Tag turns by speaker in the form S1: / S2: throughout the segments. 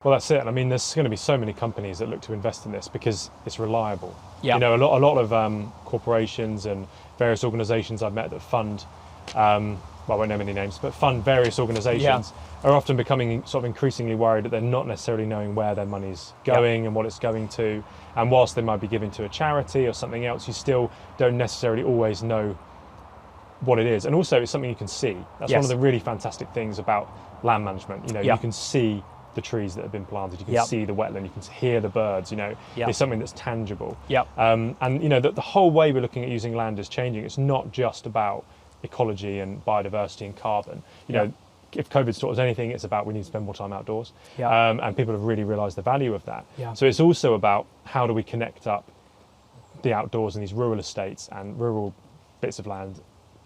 S1: Well, that's it. I mean, there's going to be so many companies that look to invest in this because it's reliable.
S2: Yeah.
S1: You know, a lot of corporations and various organisations I've met that fund, well, I won't name any names, but fund various organisations are often becoming sort of increasingly worried that they're not necessarily knowing where their money's going and what it's going to. And whilst they might be giving to a charity or something else, you still don't necessarily always know what it is. And also, it's something you can see. That's one of the really fantastic things about land management. You know, you can see the trees that have been planted, you can see the wetland, you can hear the birds, you know, it's something that's tangible. And, you know, the whole way we're looking at using land is changing. It's not just about ecology and biodiversity and carbon. You know, if COVID's taught us anything, it's about we need to spend more time outdoors. And people have really realised the value of that. So it's also about how do we connect up the outdoors and these rural estates and rural bits of land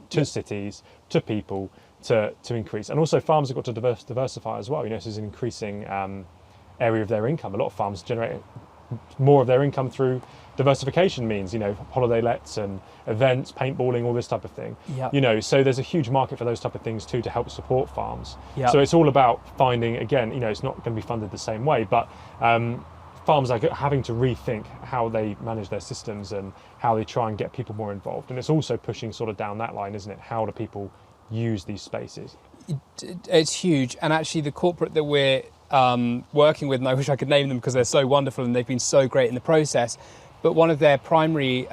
S1: to cities, to people, to increase. And also farms have got to diversify as well. You know, this is an increasing area of their income. A lot of farms generate more of their income through diversification means, you know, holiday lets and events, paintballing, all this type of thing. You know, so there's a huge market for those type of things too to help support farms. So it's all about finding, again, you know, it's not going to be funded the same way, but farms are having to rethink how they manage their systems and how they try and get people more involved. And it's also pushing sort of down that line, isn't it? How do people use these spaces?
S2: It's huge. And actually the corporate that we're working with, and I wish I could name them because they're so wonderful and they've been so great in the process, but one of their primary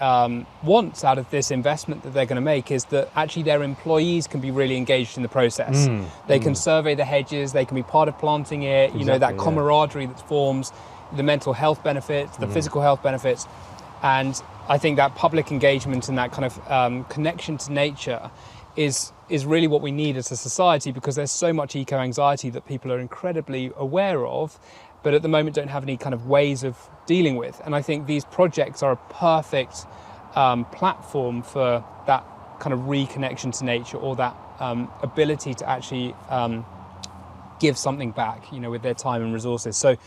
S2: wants out of this investment that they're going to make is that actually their employees can be really engaged in the process. They can survey the hedges, they can be part of planting it, you know, that camaraderie that forms, the mental health benefits, the physical health benefits. And I think that public engagement and that kind of connection to nature is really what we need as a society, because there's so much eco-anxiety that people are incredibly aware of, but at the moment don't have any kind of ways of dealing with. And I think these projects are a perfect platform for that kind of reconnection to nature, or that ability to actually give something back, you know, with their time and resources. So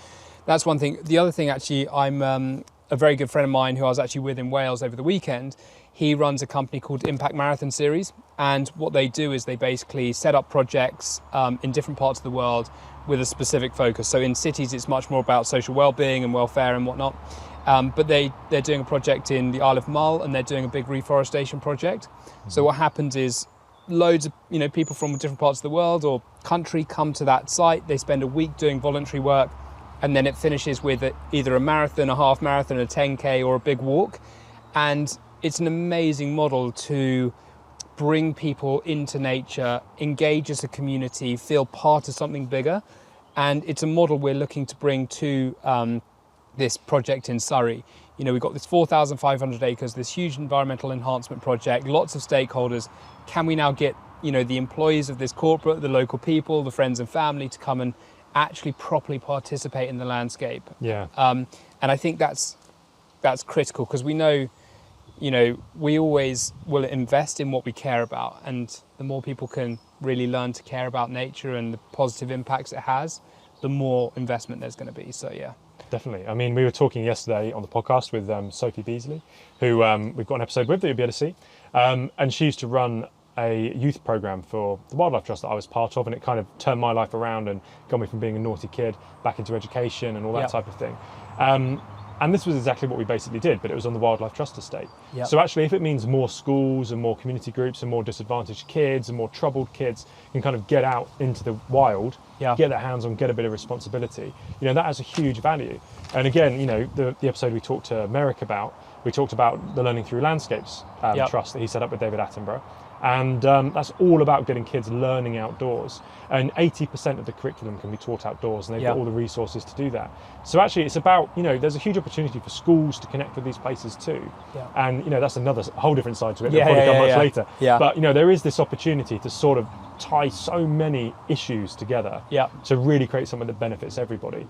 S2: that's one thing. The other thing, actually, I'm a very good friend of mine who I was actually with in Wales over the weekend. He runs a company called Impact Marathon Series, and what they do is they basically set up projects in different parts of the world with a specific focus. So in cities, it's much more about social well-being and welfare and whatnot. But they're doing a project in the Isle of Mull, and they're doing a big reforestation project. So what happens is loads of people from different parts of the world or country come to that site. They spend a week doing voluntary work, and then it finishes with either a marathon, a half marathon, a 10K, or a big walk. And it's an amazing model to bring people into nature, engage as a community, feel part of something bigger. And it's a model we're looking to bring to this project in Surrey. You know, we've got this 4,500 acres, this huge environmental enhancement project, lots of stakeholders. Can we now get, the employees of this corporate, the local people, the friends and family to come and actually properly participate in the landscape? And I think that's critical, because we know, we always will invest in what we care about, and the more people can really learn to care about nature and the positive impacts it has, the more investment there's going to be. So
S1: definitely. I mean, we were talking yesterday on the podcast with Sophie Beasley, who we've got an episode with that you'll be able to see, and she used to run a youth program for the Wildlife Trust that I was part of, and it kind of turned my life around and got me from being a naughty kid back into education and all that type of thing. And this was exactly what we basically did, but it was on the Wildlife Trust estate. So actually, if it means more schools and more community groups and more disadvantaged kids and more troubled kids can kind of get out into the wild, get their hands on, get a bit of responsibility, that has a huge value. And again, the episode we talked to Merrick about, we talked about the Learning Through Landscapes Trust that he set up with David Attenborough. And that's all about getting kids learning outdoors. And 80% of the curriculum can be taught outdoors, and they've got all the resources to do that. So actually, it's about, there's a huge opportunity for schools to connect with these places too. And, that's another whole different side to it. We'll probably come much later. But, there is this opportunity to sort of tie so many issues together to really create something that benefits everybody.